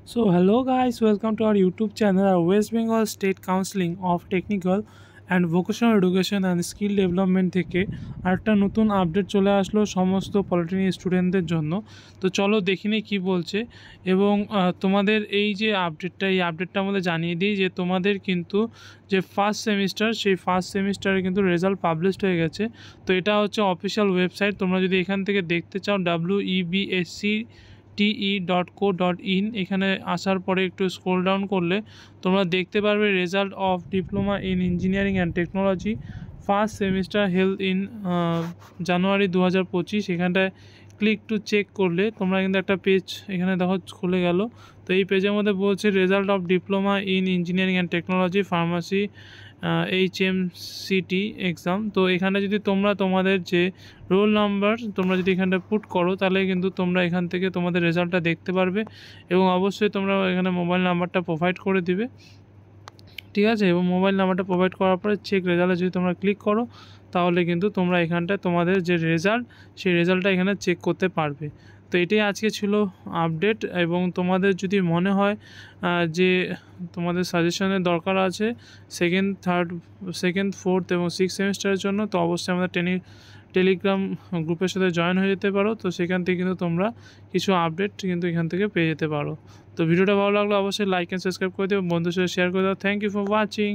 So hello guys, welcome to our YouTube channel. Our West Bengal State Counseling of Technical and Vocational Education and Skill Development থেকে আরেকটা নতুন update চলে আসলো সমস্ত polytechnic স্টুডেন্টদের জন্য। তো চলো দেখি নি কী বলছে এবং তোমাদের এই যে আপডেটটা, এই আপডেটটা আমাদের জানিয়ে দিই যে তোমাদের কিন্তু যে ফার্স্ট সেমিস্টার, সেই ফার্স্ট সেমিস্টারে কিন্তু রেজাল্ট পাবলিশড হয়ে গেছে। তো এটা হচ্ছে অফিসিয়াল ওয়েবসাইট। তোমরা যদি এখান থেকে দেখতে চাও websc.te.co.in এখানে আসার পরে একটু স্ক্রল ডাউন করলে তোমরা দেখতে পারবে result of diploma in engineering and technology first semester held in January 2025। এখানটায় ক্লিক টু চেক করলে তোমরা কিন্তু একটা পেজ এখানে দেখো খুলে গেল। তো এই পেজের মধ্যে বলছে result of diploma in engineering and technology pharmacy HMCT exam. তো এখানে যদি তোমরা তোমাদের যে রোল নাম্বার তোমরা যদি এখানটা পুট করো তাহলে কিন্তু তোমরা এখান থেকে তোমাদের রেজাল্টটা দেখতে পারবে এবং অবশ্যই তোমরা এখানে মোবাইল নাম্বারটা প্রোভাইড করে দিবে, ঠিক আছে। এবং মোবাইল নাম্বারটা প্রোভাইড করার পরে চেক রেজাল্টে যদি তোমরা ক্লিক করো তাহলে কিন্তু তোমরা এখানটায় তোমাদের যে রেজাল্ট সেই রেজাল্টটা এখানে চেক করতে পারবে। তো এটাই আজকে ছিল আপডেট। এবং তোমাদের যদি মনে হয় যে তোমাদের সাজেশনের দরকার আছে সেকেন্ড, ফোর্থ এবং সিক্স সেমিস্টারের জন্য, তো অবশ্যই আমাদের টেলিগ্রাম গ্রুপের সাথে জয়েন হয়ে যেতে পারো। তো সেখান থেকে কিন্তু তোমরা কিছু আপডেট কিন্তু এখান থেকে পেয়ে যেতে পারো। তো ভিডিওটা ভালো লাগলে অবশ্যই লাইক অ্যান্ড সাবস্ক্রাইব করে দেবো, বন্ধুর সাথে শেয়ার করে দাও। Thank you for watching.